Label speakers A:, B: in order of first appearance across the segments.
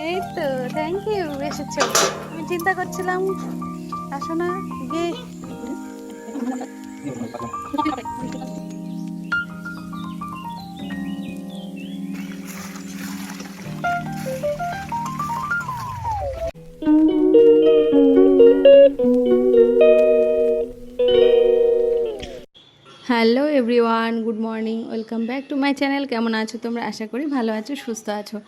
A: এই তো, thank you, এসেছো। আমি চিন্তা করছিলাম আসো না গিয়ে। Hello everyone, good morning, welcome back to my channel. কেমন আছো তোমরা? আশা করি ভালো আছো, সুস্থ আছো।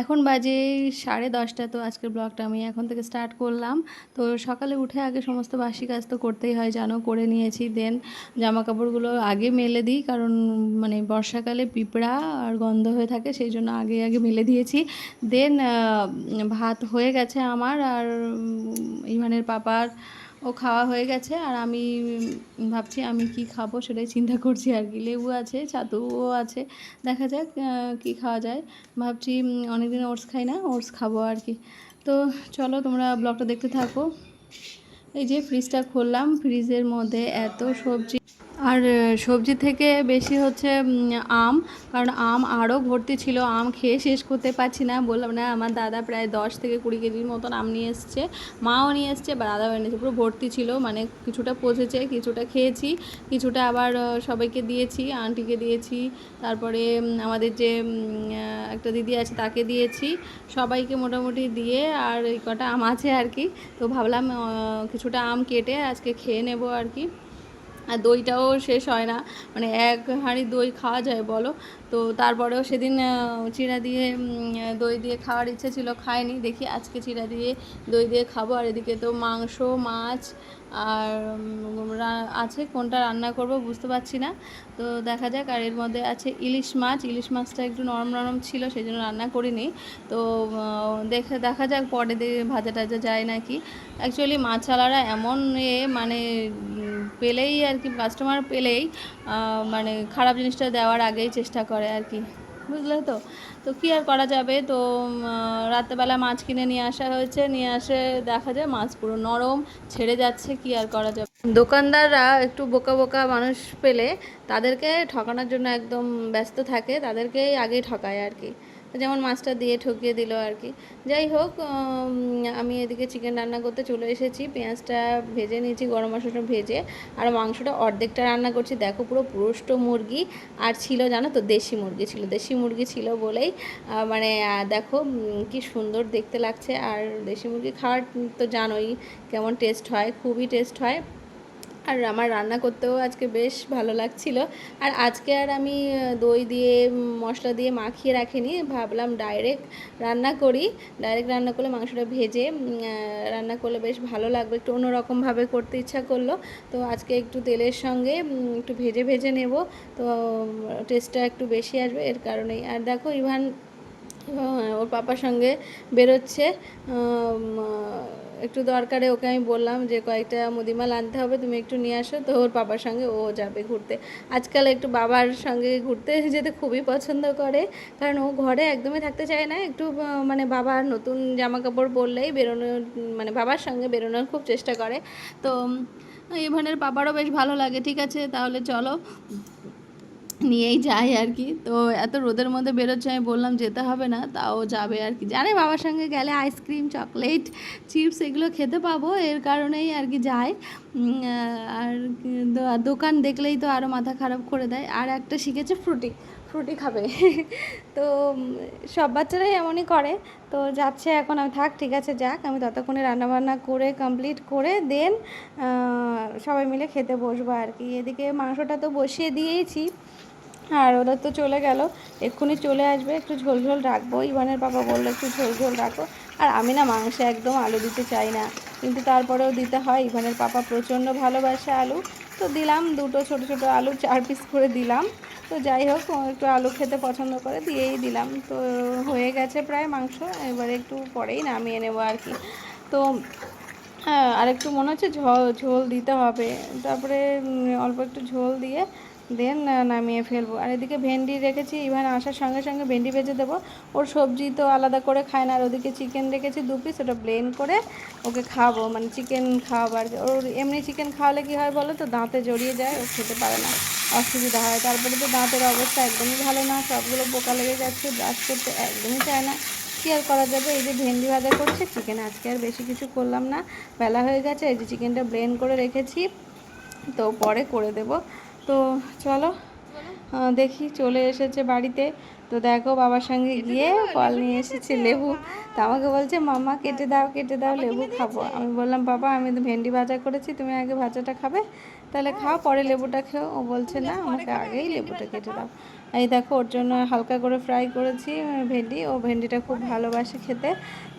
A: এখন বাজে 10:30। তো আজকের ব্লগটা আমি এখন থেকে স্টার্ট করলাম। তো সকালে উঠে আগে সমস্ত বাসি কাজ তো করতেই হয়, জানো, করে নিয়েছি। দেন জামা কাপড়গুলো আগে মেলে দিই, কারণ মানে বর্ষাকালে পিঁপড়া আর গন্ধ হয়ে থাকে, সেই জন্য আগে আগে মেলে দিয়েছি। দেন ভাত হয়ে গেছে আমার, আর ইমানের পাপার ও খাওয়া হয়ে গেছে। আর আমি ভাবছি আমি কি খাবো সেটাই চিন্তা করছি আর কি। লেবু আছে, ছাতুও আছে, দেখা যাক কি খাওয়া যায়। ভাবছি অনেকদিন ওটস খাই না, ওটস খাবো আর কি। তো চলো তোমরা ব্লগটা দেখতে থাকো। এই যে ফ্রিজটা খুললাম, ফ্রিজের মধ্যে এত সবজি, আর সবজি থেকে বেশি হচ্ছে আম। কারণ আম আরও ভর্তি ছিল, আম খেয়ে শেষ করতে পারছি না। বললাম না, আমার দাদা প্রায় 10 থেকে 20 কেজির মতন আম নিয়ে এসছে, মাও নিয়ে এসছে বা দাদাও এনেছে, পুরো ভর্তি ছিল। মানে কিছুটা পচেছে, কিছুটা খেয়েছি, কিছুটা আবার সবাইকে দিয়েছি, আন্টিকে দিয়েছি, তারপরে আমাদের যে একটা দিদি আছে তাকে দিয়েছি, সবাইকে মোটামুটি দিয়ে। আর এই কটা আম আছে আর কি। তো ভাবলাম কিছুটা আম কেটে আজকে খেয়ে নেব আর কি। আর দইটাও শেষ হয় না, মানে এক হাঁড়ি দই খাওয়া যায় বলো। তো তারপরেও সেদিন চিড়া দিয়ে দই দিয়ে খাওয়ার ইচ্ছে ছিল, খাইনি। দেখি আজকে চিড়া দিয়ে দই দিয়ে খাবো। আর এদিকে তো মাংস, মাছ আর আছে, কোনটা রান্না করব বুঝতে পারছি না। তো দেখা যাক। আর এর মধ্যে আছে ইলিশ মাছ, ইলিশ মাছটা একটু নরম নরম ছিল, সেই জন্য রান্না করিনি। তো দেখা যাক পরে দিয়ে ভাজা টাজা যায় নাকি। অ্যাকচুয়ালি মাছওয়ালারা এমন মানে পেলেই আর কি, কাস্টমার পেলেই মানে খারাপ জিনিসটা দেওয়ার আগেই চেষ্টা করে আর কি, বুঝলে তো। তো কী আর করা যাবে। তো রাত্রেবেলা মাছ কিনে নিয়ে আসা হয়েছে, নিয়ে আসে দেখা যায় মাছ পুরো নরম ছেড়ে যাচ্ছে, কী আর করা যাবে। দোকানদাররা একটু বোকা বোকা মানুষ পেলে তাদেরকে ঠকানোর জন্য একদম ব্যস্ত থাকে, তাদেরকেই আগেই ঠকায় আর কি। যেমন মাছটা দিয়ে ঠকিয়ে দিল আর কি। যাই হোক, আমি এদিকে চিকেন রান্না করতে চলে এসেছি। পেঁয়াজটা ভেজে নিয়েছি, গরম মশলাটা ভেজে। আর মাংসটা অর্ধেকটা রান্না করছি, দেখো পুরো পুরুষ্ট মুরগি। আর ছিল জানো তো, দেশি মুরগি ছিল, দেশি মুরগি ছিল বলেই মানে দেখো কি সুন্দর দেখতে লাগছে। আর দেশি মুরগি খাওয়ার তো জানোই কেমন টেস্ট হয়, খুবই টেস্ট হয়। আর আমার রান্না করতেও আজকে বেশ ভালো লাগছিল। আর আজকে আর আমি দই দিয়ে মশলা দিয়ে মাখিয়ে রাখিনি, ভাবলাম ডাইরেক্ট রান্না করি। ডাইরেক্ট রান্না করলে মাংসটা ভেজে রান্না করলে বেশ ভালো লাগবে, একটু অন্যরকমভাবে করতে ইচ্ছা করলো। তো আজকে একটু তেলের সঙ্গে একটু ভেজে ভেজে নেব, তো টেস্টটা একটু বেশি আসবে এর কারণেই। আর দেখো ইভান ওর পাপার সঙ্গে বেরোচ্ছে একটু দরকারে। ওকে আমি বললাম যে কয়েকটা মুদিমাল আনতে হবে, তুমি একটু নিয়ে আসো। তো ওর বাবার সঙ্গে ও যাবে ঘুরতে। আজকাল একটু বাবার সঙ্গে ঘুরতে যেতে খুবই পছন্দ করে, কারণ ও ঘরে একদমই থাকতে চায় না। একটু মানে বাবার নতুন জামা কাপড় পরলেই বেরোনোর, মানে বাবার সঙ্গে বেরোনোর খুব চেষ্টা করে। তো ইভানের বাবারও বেশ ভালো লাগে। ঠিক আছে তাহলে চলো, নিয়েই যাই আর কি। তো এত রোদের মধ্যে বেরোচ্ছে, আমি বললাম যেতে হবে না, তাও যাবে আর কি। জানে বাবার সঙ্গে গেলে আইসক্রিম, চকলেট, চিপস এগুলো খেতে পাবো, এর কারণেই আর কি যায়। আর দোকান দেখলেই তো আরও মাথা খারাপ করে দেয়। আর একটা শিখেছে ফ্রুটি, ফ্রুটি খাবে। তো সব বাচ্চারাই এমনই করে। তো যাচ্ছে এখন। আমি থাক, ঠিক আছে যাক, আমি ততক্ষণে রান্নাবান্না করে কমপ্লিট করে দেন সবাই মিলে খেতে বসবো আর কি। এদিকে মাংসটা তো বসিয়ে দিয়েইছি, আর ওদের তো চলে গেল, এক্ষুনি চলে আসবে। একটু ঝোল ঝোল রাখবো, ইভানের বাবা বললো একটু ঝোল ঝোল রাখো। আর আমি না মাংসে একদম আলু দিতে চাই না, কিন্তু তারপরেও দিতে হয়। ইভানের পাপা প্রচণ্ড ভালোবাসে আলু, তো দিলাম দুটো ছোটো ছোটো আলু 4 পিস করে দিলাম। তো যাই হোক, ও একটু আলু খেতে পছন্দ করে, দিয়েই দিলাম। তো হয়ে গেছে প্রায় মাংস, এবারে একটু পরেই নামিয়ে নেবো আর কি। তো হ্যাঁ, আর একটু মনে হচ্ছে ঝোল দিতে হবে, তারপরে অল্প একটু ঝোল দিয়ে দেন নামিয়ে ফেলবো। আর এদিকে ভেন্ডি রেখেছি, ইভান আসার সঙ্গে সঙ্গে ভেন্ডি ভেজে দেবো। ওর সবজি তো আলাদা করে খায় না। আর ওদিকে চিকেন রেখেছি 2 পিস, ওটা ব্লেন্ড করে ওকে খাওয়াবো, মানে চিকেন খাওয়াবো আর কি। ওর এমনি চিকেন খাওয়ালে কী হয় বলো তো, দাঁতে জড়িয়ে যায়, ও খেতে পারে না, অসুবিধা হয়। তারপরে তো দাঁতের অবস্থা একদমই ভালো না, সবগুলো পোকা লেগে যাচ্ছে, ব্রাশ করতে একদমই চায় না। কী আর করা যাবে, এই যে ভেন্ডি ভাজা করছে, চিকেন আজকে আর বেশি কিছু করলাম না, বেলা হয়ে গেছে। এই যে চিকেনটা ব্লেন্ড করে রেখেছি, তো পরে করে দেব। তো চলো দেখি, চলে এসেছে বাড়িতে। তো দেখো বাবার সঙ্গে গিয়ে ফল নিয়ে এসেছে, লেবু। তো আমাকে বলছে মাম্মা কেটে দাও লেবু খাবো। আমি বললাম বাবা আমি তো ভেন্ডি ভাজা করেছি, তুমি আগে ভাজাটা খাবে, তাহলে খাও পরে লেবুটা খেও। ও বলছে না আমাকে আগেই লেবুটা কেটে দাও। এই দেখো ওর জন্য হালকা করে ফ্রাই করেছি ভেন্ডি, ও ভেন্ডিটা খুব ভালোবাসে খেতে।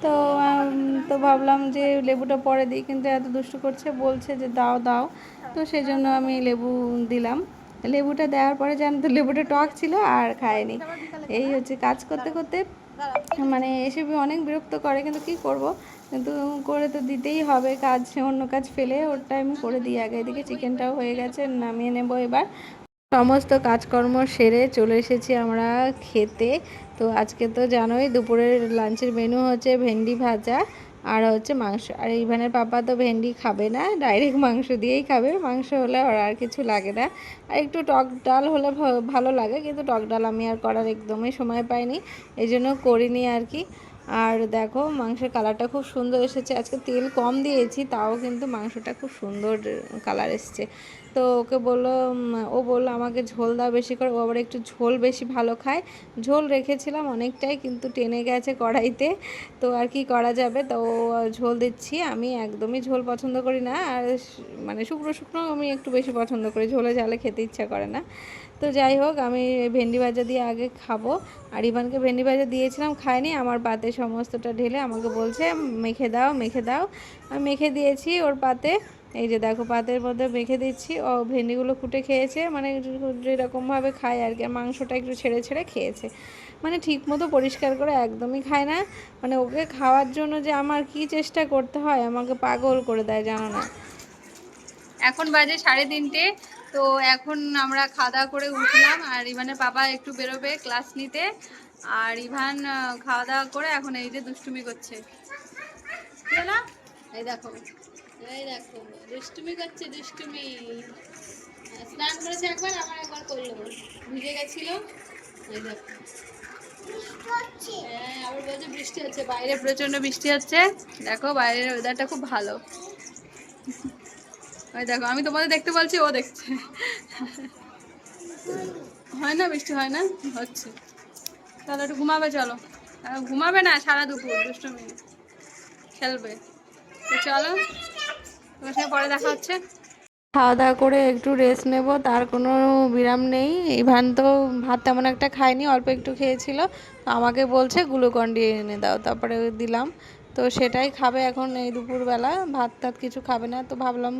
A: তো তো ভাবলাম যে লেবুটা পরে দিই, কিন্তু এত দুষ্টু করছে, বলছে যে দাও দাও, তো সেই জন্য আমি লেবু দিলাম। লেবুটা দেওয়ার পরে জানো তো লেবুটা টক ছিল আর খায়নি। এই হচ্ছে কাজ করতে করতে মানে এসব অনেক বিরক্ত করে, কিন্তু কি করব, কিন্তু করে তো দিতেই হবে, কাজ অন্য কাজ ফেলে ওরটা আমি করে দিই আগে। এদিকে চিকেনটাও হয়ে গেছে, নামিয়ে নেব এবার। সমস্ত কাজকর্ম সেরে চলে এসেছি আমরা খেতে। তো আজকে তো জানোই দুপুরের লাঞ্চের মেনু হচ্ছে ভেন্ডি ভাজা আর হচ্ছে মাংস। আর ইভানের পাপা তো ভেন্ডি খাবে না, ডাইরেক্ট মাংস দিয়েই খাবে, মাংস হলে ওর আর কিছু লাগে না। আর একটু টক ডাল হলে ভালো লাগে, কিন্তু টক ডাল আমি আর করার একদমই সময় পাইনি, এই জন্য করিনি আর কি। আর দেখো মাংসের কালারটা খুব সুন্দর এসেছে, আজকে তেল কম দিয়েছি তাও কিন্তু মাংসটা খুব সুন্দর কালার এসছে। তো ওকে বললো, ও বললো আমাকে ঝোল দাও বেশি করে, ও আবার একটু ঝোল বেশি ভালো খায়। ঝোল রেখেছিলাম অনেকটাই, কিন্তু টেনে গেছে কড়াইতে, তো আর কি করা যাবে। তো ঝোল দিচ্ছি, আমি একদমই ঝোল পছন্দ করি না, আর মানে শুকনো শুকনো আমি একটু বেশি পছন্দ করি, ঝোলে ঝালে খেতে ইচ্ছা করে না। তো যাই হোক আমি ভেন্ডি ভাজা দিয়ে আগে খাবো। আর ইভানকে ভেন্ডি ভাজা দিয়েছিলাম, খায়নি, আমার পাতে সমস্তটা ঢেলে আমাকে বলছে মেখে দাও মেখে দাও। আমি মেখে দিয়েছি ওর পাতে, এই যে দেখো পাতের মধ্যে মেখে দিচ্ছি। ও ভেন্ডিগুলো কুটে খেয়েছে, মানে যেরকমভাবে খায় আর কি, মাংসটা একটু ছেড়ে ছেড়ে খেয়েছে, মানে ঠিক মতো পরিষ্কার করে একদমই খায় না। মানে ওকে খাওয়ার জন্য যে আমার কি চেষ্টা করতে হয়, আমাকে পাগল করে দেয় জানো না। এখন বাজে 3:30, তো এখন আমরা খাওয়া দাওয়া করে উঠলাম, আর ইভানের বাবা একটু বেরোবে ক্লাস নিতে, আর ইভান খাওয়া দাওয়া করে এখন এই যে দুষ্টুমি করছে। এই দেখো দুষ্টুমি করছে, দুষ্টুমি। স্নান করেছে একবার, আবার একবার করলো, ভিজে গেছিল। এই দেখো হ্যাঁ, আবার বলছে বৃষ্টি হচ্ছে, বাইরে প্রচন্ড বৃষ্টি হচ্ছে। দেখো বাইরের ওয়েদারটা খুব ভালো। ওই দেখো আমি তোমাদের দেখতে বলছি, ও দেখছে। হয় না বৃষ্টি, হয় না, হচ্ছে। তাহলে একটু ঘুমাবে, চলো। ঘুমাবে না, সারা দুপুর দুষ্টুমি খেলবে। তো চলো, তোমার সঙ্গে পরে দেখা হচ্ছে। খাওয়া দাওয়া করে একটু রেস্ট নেব, তার কোনো বিরাম নেই। ইভান তো ভাত তেমন একটা খায়নি, অল্প একটু খেয়েছিল, তো আমাকে বলছে গ্লুকন-ডি এনে দাও, তারপরে দিলাম। তো সেটাই খাবে এখন এই দুপুরবেলা, ভাত টাত কিছু খাবে না। তো ভাবলাম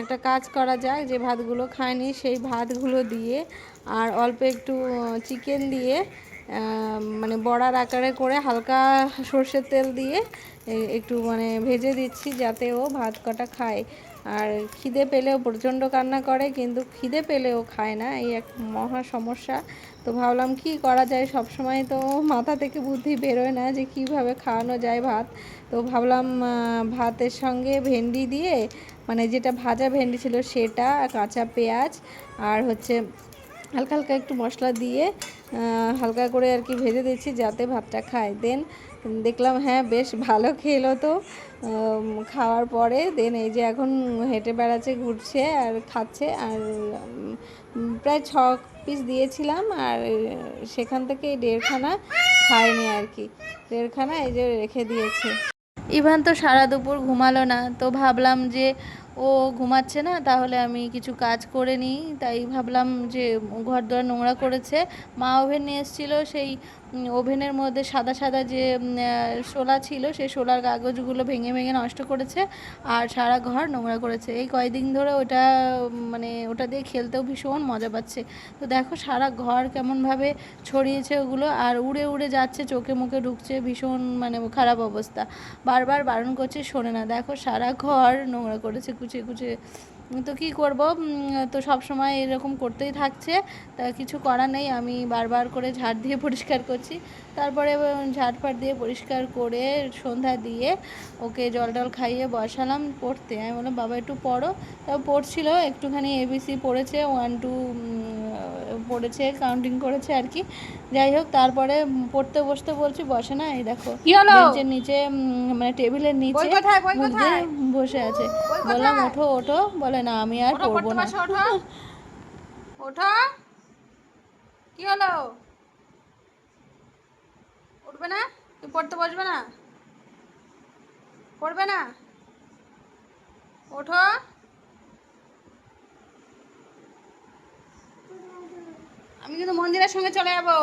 A: একটা কাজ করা যায়, যে ভাতগুলো খায়নি সেই ভাতগুলো দিয়ে আর অল্প একটু চিকেন দিয়ে মানে বড়ার আকারে করে হালকা সর্ষের তেল দিয়ে একটু মানে ভেজে দিচ্ছি, যাতে ও ভাত কটা খায়। আর খিদে পেলেও প্রচণ্ড কান্না করে, কিন্তু খিদে পেলেও খায় না, এই এক মহা সমস্যা। তো ভাবলাম কি করা যায়, সব সময় তো মাথা থেকে বুদ্ধি বেরোয় না যে কিভাবে খাওয়ানো যায় ভাত। তো ভাবলাম ভাতের সঙ্গে ভেন্ডি দিয়ে, মানে যেটা ভাজা ভেন্ডি ছিল সেটা, কাঁচা পেঁয়াজ আর হচ্ছে হালকা হালকা একটু মশলা দিয়ে হালকা করে আর কি ভেজে দিচ্ছি, যাতে ভাতটা খায়। দেন দেখলাম হ্যাঁ বেশ ভালো খেলো। তো খাওয়ার পরে দেন এই যে এখন হেঁটে বেড়াচ্ছে, ঘুরছে আর খাচ্ছে। আর প্রায় 6 পিস দিয়েছিলাম, আর সেখান থেকে 1.5খানা খায়নি আর কি, 1.5খানা এই যে রেখে দিয়েছে। ইভান তো সারা দুপুর ঘুমালো না, তো ভাবলাম যে ও ঘুমাচ্ছে না, তাহলে আমি কিছু কাজ করে নিই। তাই ভাবলাম যে ঘর দোর নোংরা করেছে, মা ওভেন নিয়ে এসেছিলো, সেই ওভেনের মধ্যে সাদা সাদা যে শোলা ছিল, সেই শোলার কাগজগুলো ভেঙে ভেঙে নষ্ট করেছে, আর সারা ঘর নোংরা করেছে। এই কয়েকদিন ধরে ওটা মানে ওটা দিয়ে খেলতেও ভীষণ মজা পাচ্ছে। তো দেখো সারা ঘর কেমনভাবে ছড়িয়েছে ওগুলো, আর উড়ে উড়ে যাচ্ছে, চোখে মুখে ঢুকছে, ভীষণ মানে খারাপ অবস্থা। বারবার বারণ করছে, শোনে না। দেখো সারা ঘর নোংরা করেছে কুচে কুচে। তো কী করব, তো সব সময় এরকম করতেই থাকছে, তা কিছু করার নেই। আমি বারবার করে ঝাড় দিয়ে পরিষ্কার করছি, তারপরে ঝাড়ফাট দিয়ে পরিষ্কার করে সন্ধ্যা দিয়ে ওকে জল টল খাইয়ে বসালাম পড়তে। আমি বললাম বাবা একটু পড়ো। তাও পড়ছিল, একটুখানি ABC পড়েছে, 1 2 পড়েছে, কাউন্টিং করেছে আর কি। যাই হোক, তারপরে পড়তে বসতে বলছি, বসে না। এই দেখো বেঞ্চের নিচে মানে টেবিলের নিচে মুখ দিয়ে বসে আছে। বললাম ওঠো ওঠো, বলে না আমি আর পড়বো না। ওঠো, কি হলো? উঠবে না? তুই পড়তে বসবে না? পড়বে না? ওঠো। আমি কিন্তু মন্দিরের সঙ্গে চলে যাবো,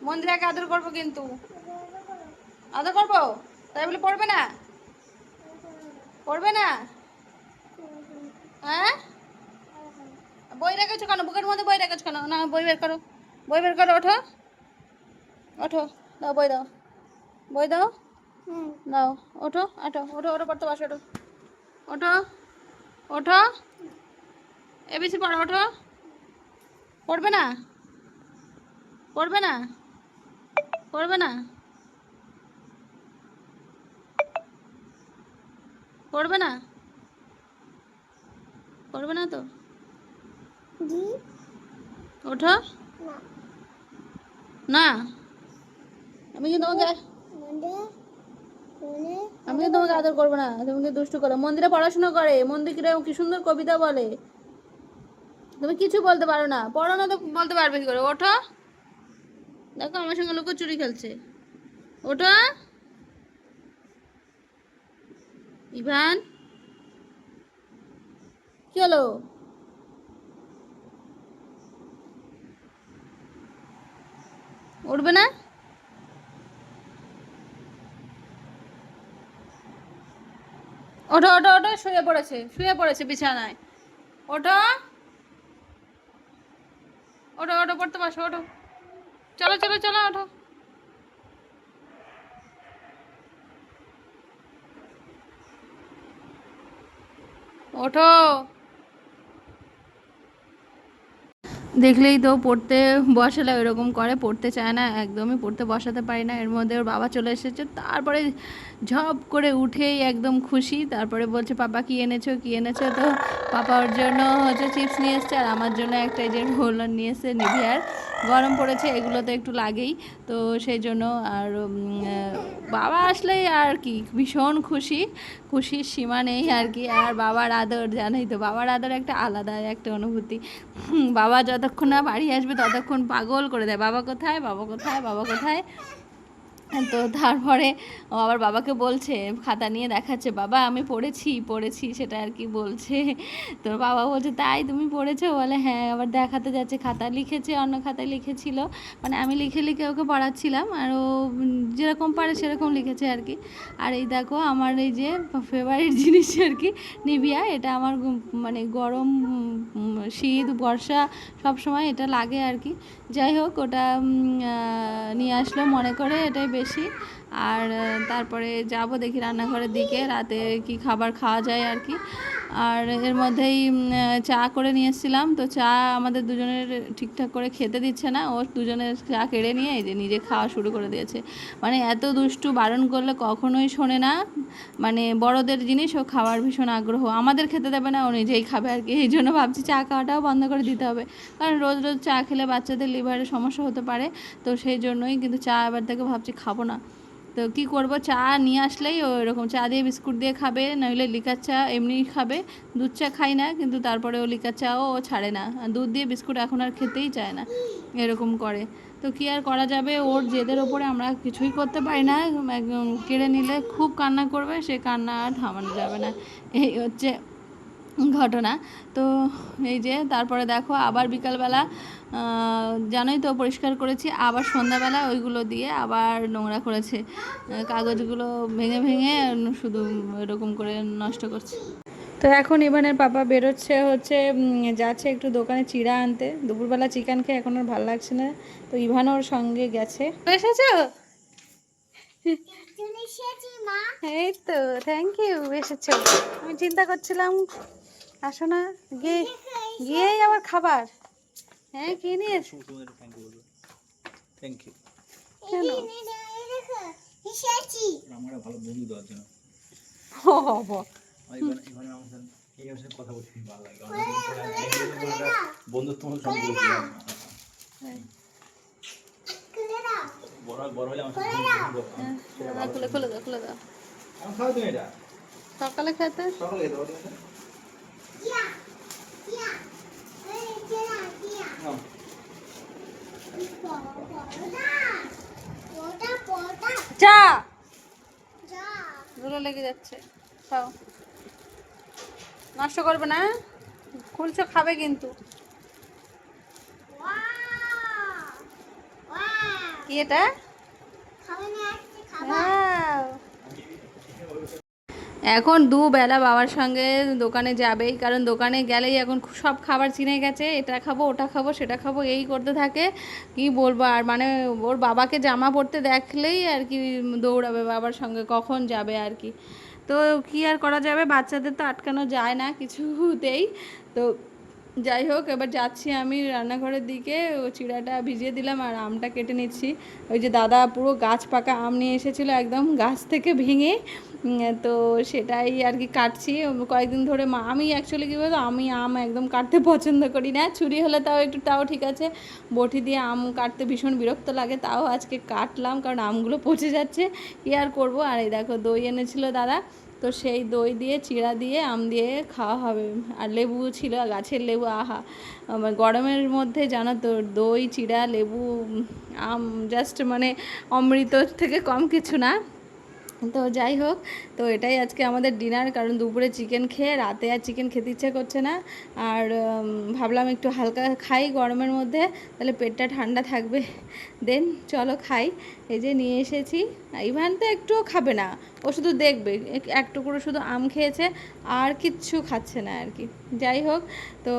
A: মন্দিরাকে আদর করবো, কিন্তু আদর করবো। তাই বলে পড়বে না? পড়বে না? হ্যাঁ, বই রেখেছো কেন? বুকের মধ্যে বই রেখেছো কেন? না, বই বের করো, বই বের করো। ওঠো ওঠো, দাও বই, দাও বই, দাও দাও। ওঠো ওঠো ওঠো ওঠো, পড়তে বসো, ওঠো ওঠো ওঠো, এবিসি পড়ো, ওঠো। পড়বে না? পড়বে না? পড়বে না? পড়বে না? পড়বে না তো? ওঠো না। আমি কি তোমাকে আদর করবো না? তুমি কি দুষ্টু করো? মন্দিরে পড়াশোনা করে, মন্দিরে কি সুন্দর কবিতা বলে। তুমি কিছু বলতে পারো না, পড়ো না তো বলতে পারবে কি করে? ওঠো, দেখো আমার সঙ্গে লুকোচুরি খেলছে। ওঠো ইভান, কি হলো? উঠবে না? ওঠো ওঠো ওঠো, শুয়ে পড়েছে, শুয়ে পড়েছে বিছানায়। ওঠো ওঠো ওঠো, পড়তে বসো, ওঠো। চলো চলো চলো, ওঠো। ওঠো, দেখলেই তো পড়তে বসালে ওইরকম করে, পড়তে চায় না, একদমই পড়তে বসাতে পারি না। এর মধ্যে ওর বাবা চলে এসেছে, তারপরে ঝপ করে উঠেই একদম খুশি। তারপরে বলছে পাপা কি এনেছো, কি এনেছো? তো পাপা ওর জন্য হচ্ছে চিপস নিয়ে এসছে, আর আমার জন্য একটা এই যে রোলার নিয়ে এসছে নিভিয়ার। গরম পড়েছে, এগুলো তো একটু লাগেই, তো সেই জন্য। আর বাবা আসলেই আর কি ভীষণ খুশি, খুশির সীমা নেই আর কি। আর বাবার আদর, জানোই তো, বাবার আদর একটা আলাদা একটা অনুভূতি। বাবা যতক্ষণ না বাড়ি আসবে ততক্ষণ পাগল করে দেয়, বাবা কোথায়, বাবা কোথায়, বাবা কোথায়। তো তারপরে ও আবার বাবাকে বলছে, খাতা নিয়ে দেখাচ্ছে, বাবা আমি পড়েছি পড়েছি, সেটা আর কি বলছে। তো বাবা বলছে তাই তুমি পড়েছো? বলে হ্যাঁ। আবার দেখাতে যাচ্ছে, খাতা লিখেছে, অন্য খাতায় লিখেছিল, মানে আমি লিখে লিখে ওকে পড়াচ্ছিলাম, আর ও যেরকম পারে সেরকম লিখেছে আর কি। আর এই দেখো আমার এই যে ফেভারিট জিনিস আর কি, নিভিয়া। এটা আমার মানে গরম, শীত, বর্ষা সব সময় এটা লাগে আর কি। যাই হোক, ওটা নিয়ে আসলো মনে করে, এটাই বেশি। আর তারপরে যাব দেখি রান্নাঘরের দিকে, রাতে কি খাবার খাওয়া যায় আর কি। আর এর মধ্যেই চা করে নিয়ে এসেছিলাম, তো চা আমাদের দুজনের ঠিকঠাক করে খেতে দিচ্ছে না, ও দুজনের চা কেড়ে নিয়ে এই যে নিজে খাওয়া শুরু করে দিয়েছে। মানে এত দুষ্টু, বারণ করলে কখনোই শোনে না, মানে বড়দের জিনিস ও খাওয়ার ভীষণ আগ্রহ, আমাদের খেতে দেবে না, ও নিজেই খাবে আর কি। এই জন্য ভাবছি চা খাওয়াটাও বন্ধ করে দিতে হবে, কারণ রোজ রোজ চা খেলে বাচ্চাদের লিভারের সমস্যা হতে পারে। তো সেই জন্যই কিন্তু চা এবার থেকে ভাবছি খাবো না। তো কী করবো, চা নিয়ে আসলেই ও এরকম চা দিয়ে বিস্কুট দিয়ে খাবে, নইলে লিকার চা এমনি খাবে। দুধ চা খাই না, কিন্তু তারপরে ও লিকার চাও ও ছাড়ে না, দুধ দিয়ে বিস্কুট এখন আর খেতেই চায় না, এরকম করে। তো কী আর করা যাবে, ওর জেদের ওপরে আমরা কিছুই করতে পারি না। একদম কেড়ে নিলে খুব কান্না করবে, সে কান্না আর থামানো যাবে না, এই হচ্ছে ঘটনা। তো এই যে তারপরে দেখো আবার বিকালবেলা জানোই তো পরিষ্কার করেছি, আবার সন্ধ্যাবেলা ওইগুলো দিয়ে আবার নোংরা করেছে, কাগজগুলো ভেঙে ভেঙে শুধু এরকম করে নষ্ট করছে। তো এখন ইভানের পাপা বেরোচ্ছে, হচ্ছে যাচ্ছে একটু দোকানে চিড়া আনতে, দুপুরবেলা চিকেন খেয়ে এখন আর ভালো লাগছে না, তো ইভান ওর সঙ্গে গেছে। এসেছো? এই তো, থ্যাংক ইউ, এসেছো। আমি চিন্তা করছিলাম আসো না, গিয়ে গিয়েই আবার খাবার। হ্যাঁ, কি নিয়ে থ্যাংক ইউ কেন? আমার ভালো বন্ধু দেওয়ার জন্য। ও বাবা, কথা বলতে ভালো লাগে, বন্ধুত্ব সম্পর্ক। দাদা খুলে খুলে দাও, খুলে দাও। সকালে খেতে চা ধুলো লেগে যাচ্ছে, খাও। নষ্ট করবে না, খুলছো খাবে কিন্তু। কি এটা? Wow! এখন দুবেলা বাবার সঙ্গে দোকানে যাবেই, কারণ দোকানে গেলেই এখন সব খাবার চিনে গেছে, এটা খাবো ওটা খাবো সেটা খাবো এই করতে থাকে। কি বলবো আর, মানে ওর বাবাকে জামা পরতে দেখলেই আর কি দৌড়াবে বাবার সঙ্গে, কখন যাবে আর কি। তো কি আর করা যাবে, বাচ্চাদের তো আটকানো যায় না কিছুতেই। তো যাই হোক, এবার যাচ্ছি আমি রান্নাঘরের দিকে, ও চিড়াটা ভিজিয়ে দিলাম আর আমটা কেটে নিচ্ছি। ওই যে দাদা পুরো গাছ পাকা আম নিয়ে এসেছিলো একদম গাছ থেকে ভেঙে, তো সেটাই আর কি কাটছি কয়েকদিন ধরে। আমি অ্যাকচুয়ালি কী বলতো, আমি আম একদম কাটতে পছন্দ করি না, ছুরি হলে তাও ঠিক আছে, বটি দিয়ে আম কাটতে ভীষণ বিরক্ত লাগে। তাও আজকে কাটলাম কারণ আমগুলো পচে যাচ্ছে, কী আর করবো। আর এই দেখো দই এনেছিল দাদা, তো সেই দই দিয়ে চিড়া দিয়ে আম দিয়ে খাওয়া হবে। আর লেবু ছিল, গাছের লেবু, আহা গরমের মধ্যে জানো তো দই চিড়া লেবু আম জাস্ট মানে অমৃত থেকে কম কিছু না। তো যাই হোক, তো এটাই আজকে আমাদের ডিনার, কারণ দুপুরে চিকেন খেয়ে রাতে আর চিকেন খেতে ইচ্ছে করছে না। আর ভাবলাম একটু হালকা খাই গরমের মধ্যে, তাহলে পেটটা ঠান্ডা থাকবে। দেন চলো খাই। এই যে নিয়ে এসেছি। ইভান তো একটুও খাবে না, ও শুধু দেখবে, এক টুকরো শুধু আম খেয়েছে, আর কিচ্ছু খাচ্ছে না আর কি। যাই হোক, তো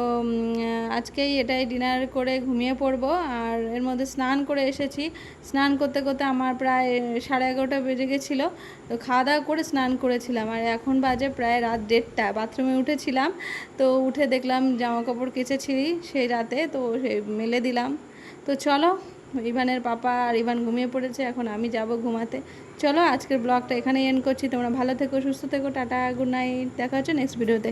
A: আজকেই এটাই ডিনার করে ঘুমিয়ে পড়বো। আর এর মধ্যে স্নান করে এসেছি, স্নান করতে করতে আমার প্রায় 11:30 বেজে গেছিলো। তো খাওয়া দাওয়া করে স্নান করেছিলাম, আর এখন বাজে প্রায় রাত 1:30। বাথরুমে উঠেছিলাম, তো উঠে দেখলাম জামা কাপড় কেচেছি সেই রাতে, তো সেই মেলে দিলাম। তো চলো, ইভানের পাপা আর ইভান ঘুমিয়ে পড়েছে, এখন আমি যাব ঘুমাতে। চলো আজকের ব্লগটা এখানেই এন্ড করছি। তোমরা ভালো থেকো, সুস্থ থেকো, টাটা, গুড নাইট, দেখা হচ্ছে নেক্সট ভিডিওতে।